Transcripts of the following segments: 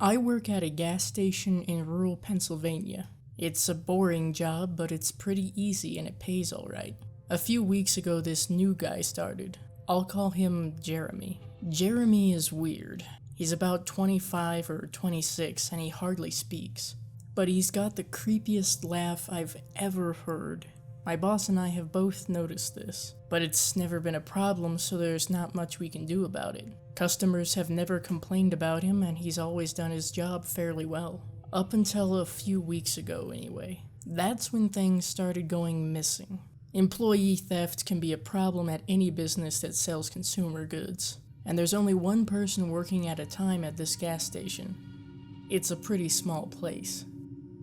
I work at a gas station in rural Pennsylvania. It's a boring job, but it's pretty easy and it pays alright. A few weeks ago, this new guy started. I'll call him Jeremy. Jeremy is weird. He's about 25 or 26 and he hardly speaks. But he's got the creepiest laugh I've ever heard. My boss and I have both noticed this, but it's never been a problem, so there's not much we can do about it. Customers have never complained about him and he's always done his job fairly well. Up until a few weeks ago anyway. That's when things started going missing. Employee theft can be a problem at any business that sells consumer goods. And there's only one person working at a time at this gas station. It's a pretty small place.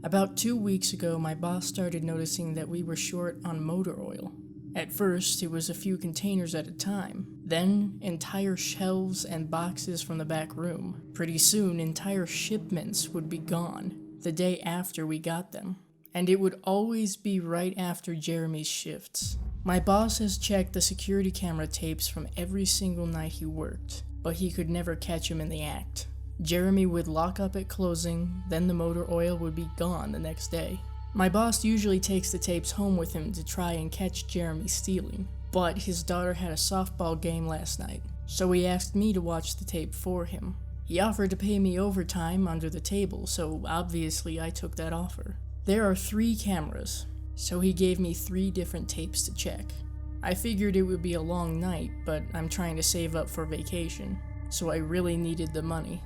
About 2 weeks ago, my boss started noticing that we were short on motor oil. At first, it was a few containers at a time. Then, entire shelves and boxes from the back room. Pretty soon, entire shipments would be gone the day after we got them. And it would always be right after Jeremy's shifts. My boss has checked the security camera tapes from every single night he worked, but he could never catch him in the act. Jeremy would lock up at closing, then the motor oil would be gone the next day. My boss usually takes the tapes home with him to try and catch Jeremy stealing, but his daughter had a softball game last night, so he asked me to watch the tape for him. He offered to pay me overtime under the table, so obviously I took that offer. There are 3 cameras, so he gave me 3 different tapes to check. I figured it would be a long night, but I'm trying to save up for vacation, so I really needed the money.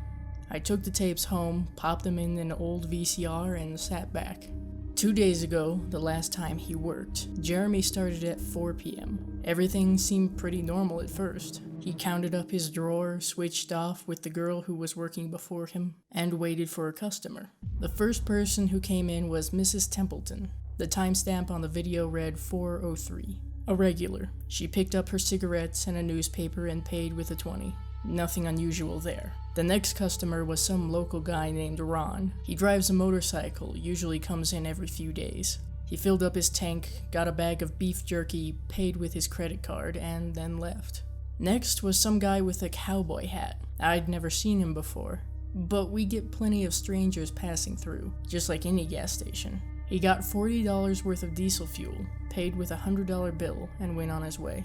I took the tapes home, popped them in an old VCR, and sat back. 2 days ago, the last time he worked, Jeremy started at 4 p.m. Everything seemed pretty normal at first. He counted up his drawer, switched off with the girl who was working before him, and waited for a customer. The first person who came in was Mrs. Templeton. The timestamp on the video read 4:03. A regular. She picked up her cigarettes and a newspaper and paid with a 20. Nothing unusual there. The next customer was some local guy named Ron. He drives a motorcycle, usually comes in every few days. He filled up his tank, got a bag of beef jerky, paid with his credit card, and then left. Next was some guy with a cowboy hat. I'd never seen him before, but we get plenty of strangers passing through, just like any gas station. He got $40 worth of diesel fuel, paid with a $100 bill, and went on his way.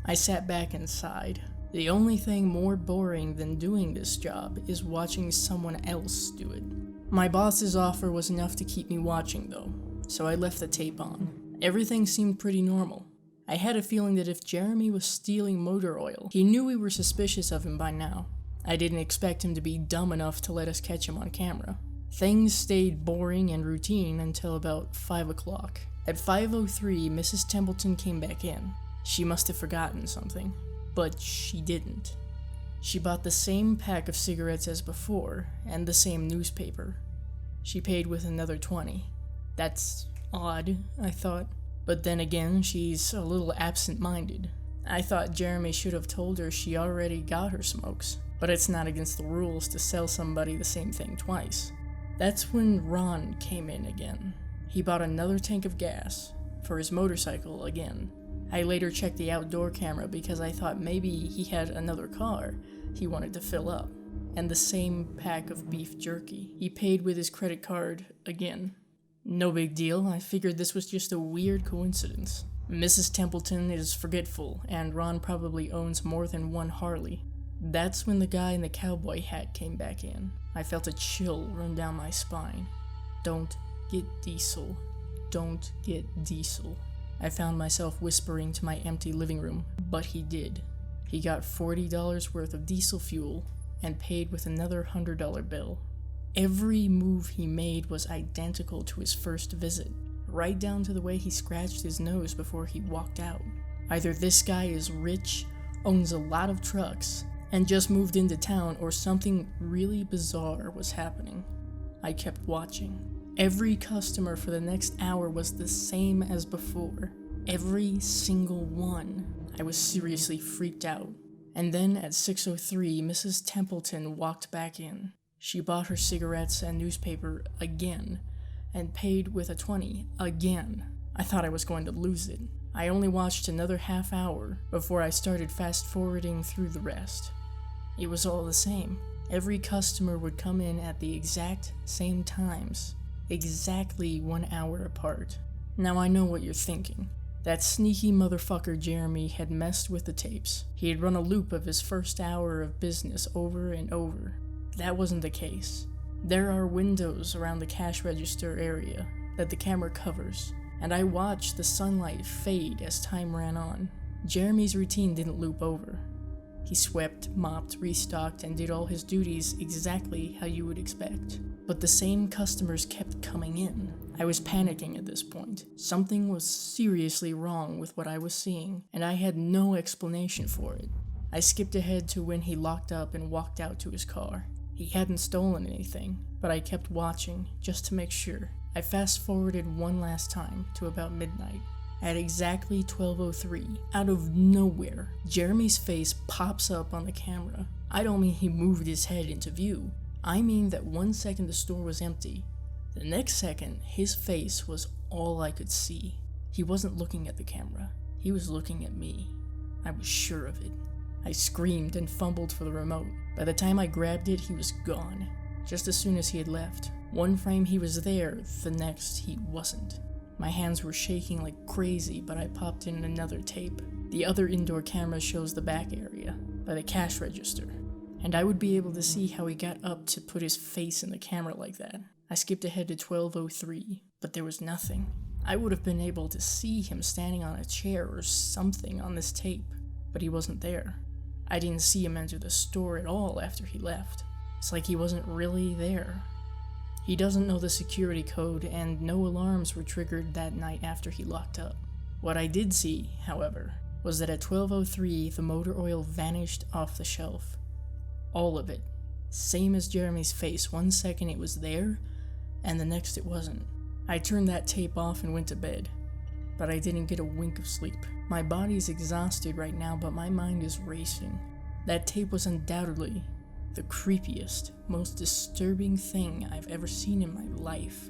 I sat back and sighed. The only thing more boring than doing this job is watching someone else do it. My boss's offer was enough to keep me watching though, so I left the tape on. Everything seemed pretty normal. I had a feeling that if Jeremy was stealing motor oil, he knew we were suspicious of him by now. I didn't expect him to be dumb enough to let us catch him on camera. Things stayed boring and routine until about 5 o'clock. At 5:03, Mrs. Templeton came back in. She must have forgotten something. But she didn't. She bought the same pack of cigarettes as before, and the same newspaper. She paid with another 20. That's odd, I thought. But then again, she's a little absent-minded. I thought Jeremy should have told her she already got her smokes, but it's not against the rules to sell somebody the same thing twice. That's when Ron came in again. He bought another tank of gas, for his motorcycle again. I later checked the outdoor camera because I thought maybe he had another car he wanted to fill up, and the same pack of beef jerky. He paid with his credit card again. No big deal, I figured this was just a weird coincidence. Mrs. Templeton is forgetful, and Ron probably owns more than one Harley. That's when the guy in the cowboy hat came back in. I felt a chill run down my spine. Don't get diesel. Don't get diesel. I found myself whispering to my empty living room, but he did. He got $40 worth of diesel fuel and paid with another $100 bill. Every move he made was identical to his first visit, right down to the way he scratched his nose before he walked out. Either this guy is rich, owns a lot of trucks, and just moved into town, or something really bizarre was happening. I kept watching. Every customer for the next hour was the same as before. Every single one. I was seriously freaked out. And then at 6:03, Mrs. Templeton walked back in. She bought her cigarettes and newspaper again, and paid with a 20 again. I thought I was going to lose it. I only watched another half hour before I started fast-forwarding through the rest. It was all the same. Every customer would come in at the exact same times, exactly 1 hour apart. Now I know what you're thinking. That sneaky motherfucker Jeremy had messed with the tapes. He had run a loop of his first hour of business over and over. That wasn't the case. There are windows around the cash register area that the camera covers, and I watched the sunlight fade as time ran on. Jeremy's routine didn't loop over. He swept, mopped, restocked, and did all his duties exactly how you would expect. But the same customers kept coming in. I was panicking at this point. Something was seriously wrong with what I was seeing, and I had no explanation for it. I skipped ahead to when he locked up and walked out to his car. He hadn't stolen anything, but I kept watching just to make sure. I fast-forwarded one last time to about midnight. At exactly 12:03, out of nowhere, Jeremy's face pops up on the camera. I don't mean he moved his head into view. I mean that 1 second the store was empty. The next second, his face was all I could see. He wasn't looking at the camera. He was looking at me. I was sure of it. I screamed and fumbled for the remote. By the time I grabbed it, he was gone. Just as soon as he had left. One frame he was there, the next he wasn't. My hands were shaking like crazy, but I popped in another tape. The other indoor camera shows the back area, by the cash register, and I would be able to see how he got up to put his face in the camera like that. I skipped ahead to 12:03, but there was nothing. I would have been able to see him standing on a chair or something on this tape, but he wasn't there. I didn't see him enter the store at all after he left. It's like he wasn't really there. He doesn't know the security code, and no alarms were triggered that night after he locked up. What I did see, however, was that at 12:03 the motor oil vanished off the shelf. All of it. Same as Jeremy's face. 1 second it was there, and the next it wasn't. I turned that tape off and went to bed, but I didn't get a wink of sleep. My body's exhausted right now, but my mind is racing. That tape was undoubtedly the creepiest, most disturbing thing I've ever seen in my life.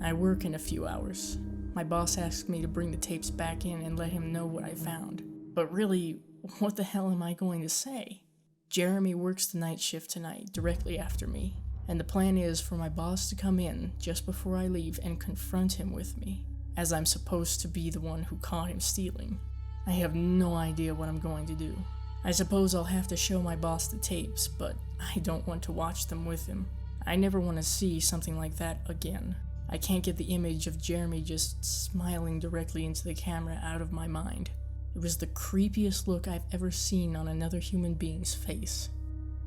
I work in a few hours. My boss asked me to bring the tapes back in and let him know what I found. But really, what the hell am I going to say? Jeremy works the night shift tonight, directly after me, and the plan is for my boss to come in just before I leave and confront him with me, as I'm supposed to be the one who caught him stealing. I have no idea what I'm going to do. I suppose I'll have to show my boss the tapes, but I don't want to watch them with him. I never want to see something like that again. I can't get the image of Jeremy just smiling directly into the camera out of my mind. It was the creepiest look I've ever seen on another human being's face.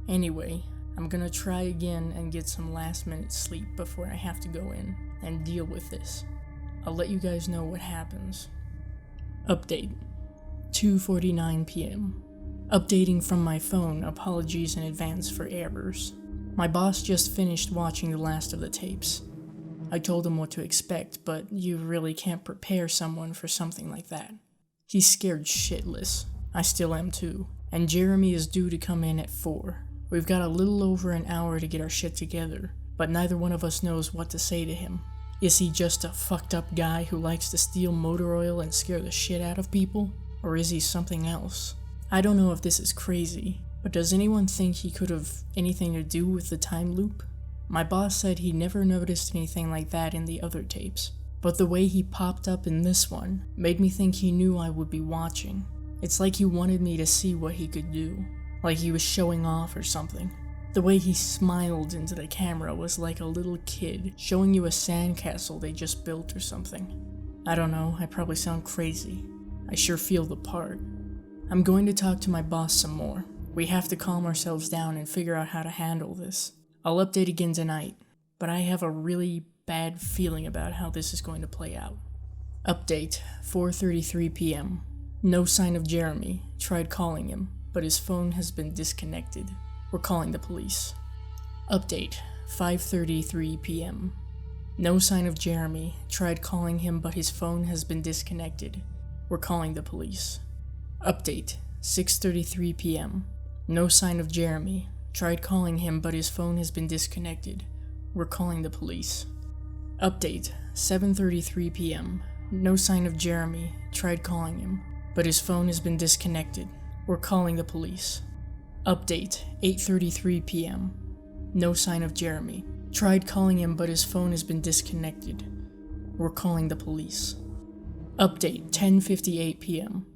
Anyway, I'm gonna try again and get some last-minute sleep before I have to go in and deal with this. I'll let you guys know what happens. Update. 2:49 p.m. Updating from my phone, apologies in advance for errors. My boss just finished watching the last of the tapes. I told him what to expect, but you really can't prepare someone for something like that. He's scared shitless. I still am too. And Jeremy is due to come in at 4. We've got a little over an hour to get our shit together, but neither one of us knows what to say to him. Is he just a fucked up guy who likes to steal motor oil and scare the shit out of people? Or is he something else? I don't know if this is crazy, but does anyone think he could have anything to do with the time loop? My boss said he never noticed anything like that in the other tapes, but the way he popped up in this one made me think he knew I would be watching. It's like he wanted me to see what he could do, like he was showing off or something. The way he smiled into the camera was like a little kid showing you a sandcastle they just built or something. I don't know, I probably sound crazy. I sure feel the part. I'm going to talk to my boss some more. We have to calm ourselves down and figure out how to handle this. I'll update again tonight, but I have a really bad feeling about how this is going to play out. Update, 4:33 p.m. No sign of Jeremy. Tried calling him, but his phone has been disconnected. We're calling the police. Update, 5:33 p.m. No sign of Jeremy. Tried calling him, but his phone has been disconnected. We're calling the police. Update, 6:33 p.m. No sign of Jeremy. Tried calling him, but his phone has been disconnected. We're calling the police. Update, 7:33 p.m. No sign of Jeremy. Tried calling him, but his phone has been disconnected. We're calling the police. Update, 8:33 p.m. No sign of Jeremy. Tried calling him, but his phone has been disconnected. We're calling the police. Update, 10:58 p.m.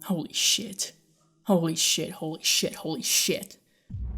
Holy shit. Holy shit, holy shit, holy shit.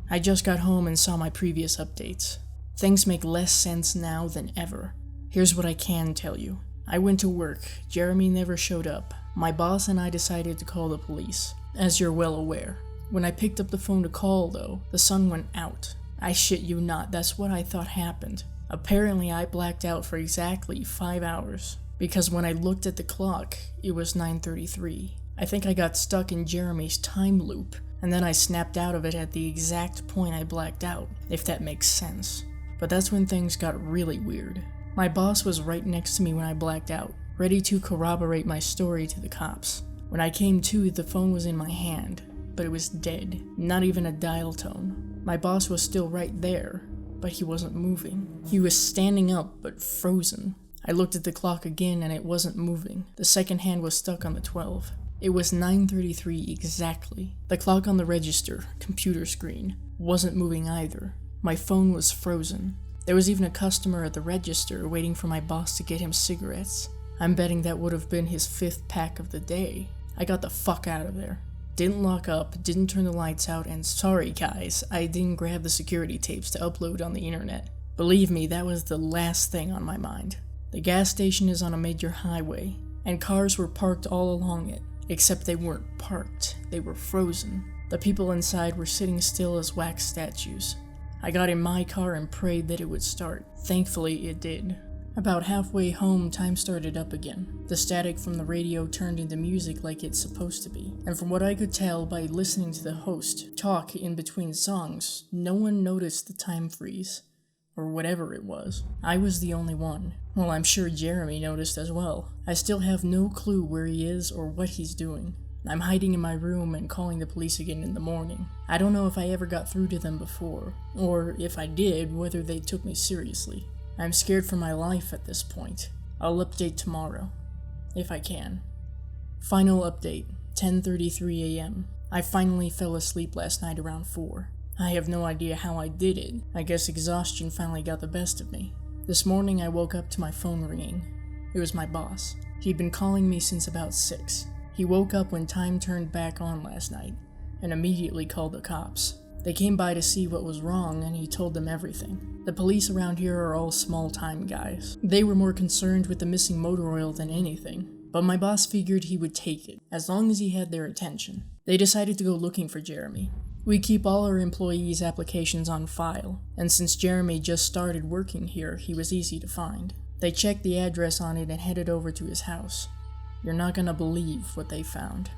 I just got home and saw my previous updates. Things make less sense now than ever. Here's what I can tell you. I went to work. Jeremy never showed up. My boss and I decided to call the police, as you're well aware. When I picked up the phone to call, though, the sun went out. I shit you not, that's what I thought happened. Apparently, I blacked out for exactly 5 hours, because when I looked at the clock, it was 9:33. I think I got stuck in Jeremy's time loop, and then I snapped out of it at the exact point I blacked out, if that makes sense. But that's when things got really weird. My boss was right next to me when I blacked out, ready to corroborate my story to the cops. When I came to, the phone was in my hand, but it was dead, not even a dial tone. My boss was still right there, but he wasn't moving. He was standing up, but frozen. I looked at the clock again and it wasn't moving. The second hand was stuck on the 12. It was 9:33 exactly. The clock on the register, computer screen, wasn't moving either. My phone was frozen. There was even a customer at the register waiting for my boss to get him cigarettes. I'm betting that would have been his 5th pack of the day. I got the fuck out of there. Didn't lock up, didn't turn the lights out, and sorry guys, I didn't grab the security tapes to upload on the internet. Believe me, that was the last thing on my mind. The gas station is on a major highway, and cars were parked all along it, except they weren't parked, they were frozen. The people inside were sitting still as wax statues. I got in my car and prayed that it would start. Thankfully, it did. About halfway home, time started up again. The static from the radio turned into music like it's supposed to be, and from what I could tell by listening to the host talk in between songs, no one noticed the time freeze, or whatever it was. I was the only one. Well, I'm sure Jeremy noticed as well. I still have no clue where he is or what he's doing. I'm hiding in my room and calling the police again in the morning. I don't know if I ever got through to them before, or if I did, whether they took me seriously. I'm scared for my life at this point. I'll update tomorrow, if I can. Final update, 10:33 a.m. I finally fell asleep last night around 4. I have no idea how I did it. I guess exhaustion finally got the best of me. This morning I woke up to my phone ringing. It was my boss. He'd been calling me since about 6. He woke up when time turned back on last night, and immediately called the cops. They came by to see what was wrong, and he told them everything. The police around here are all small-time guys. They were more concerned with the missing motor oil than anything, but my boss figured he would take it, as long as he had their attention. They decided to go looking for Jeremy. We keep all our employees' applications on file, and since Jeremy just started working here, he was easy to find. They checked the address on it and headed over to his house. You're not gonna believe what they found.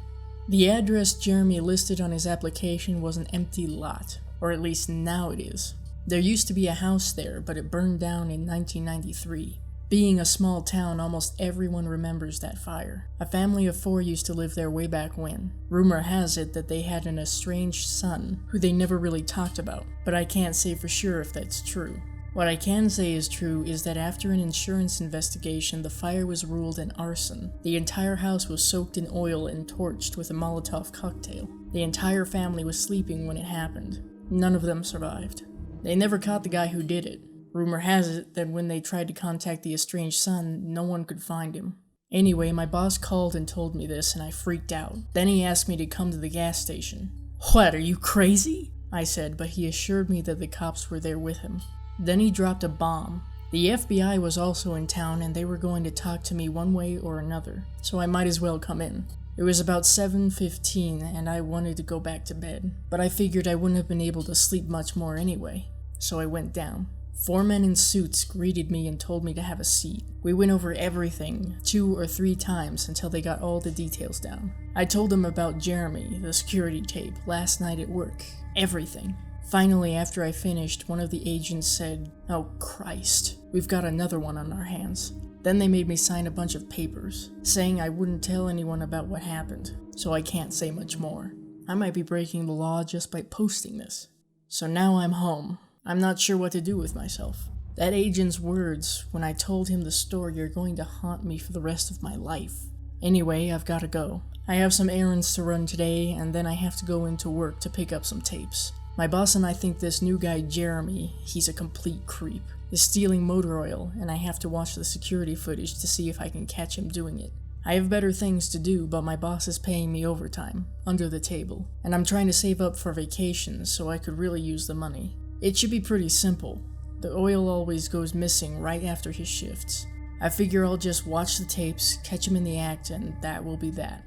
The address Jeremy listed on his application was an empty lot, or at least now it is. There used to be a house there, but it burned down in 1993. Being a small town, almost everyone remembers that fire. A family of 4 used to live there way back when. Rumor has it that they had an estranged son, who they never really talked about, but I can't say for sure if that's true. What I can say is true is that after an insurance investigation, the fire was ruled an arson. The entire house was soaked in oil and torched with a Molotov cocktail. The entire family was sleeping when it happened. None of them survived. They never caught the guy who did it. Rumor has it that when they tried to contact the estranged son, no one could find him. Anyway, my boss called and told me this, and I freaked out. Then he asked me to come to the gas station. "What, are you crazy?" I said, but he assured me that the cops were there with him. Then he dropped a bomb. The FBI was also in town and they were going to talk to me one way or another, so I might as well come in. It was about 7:15 and I wanted to go back to bed, but I figured I wouldn't have been able to sleep much more anyway, so I went down. 4 men in suits greeted me and told me to have a seat. We went over everything 2 or 3 times until they got all the details down. I told them about Jeremy, the security tape, last night at work, everything. Finally, after I finished, one of the agents said, "Oh Christ, we've got another one on our hands." Then they made me sign a bunch of papers, saying I wouldn't tell anyone about what happened, so I can't say much more. I might be breaking the law just by posting this. So now I'm home. I'm not sure what to do with myself. That agent's words, when I told him the story, are going to haunt me for the rest of my life. Anyway, I've gotta go. I have some errands to run today, and then I have to go into work to pick up some tapes. My boss and I think this new guy Jeremy, he's a complete creep, is stealing motor oil, and I have to watch the security footage to see if I can catch him doing it. I have better things to do, but my boss is paying me overtime, under the table, and I'm trying to save up for vacations, so I could really use the money. It should be pretty simple. The oil always goes missing right after his shifts. I figure I'll just watch the tapes, catch him in the act, and that will be that.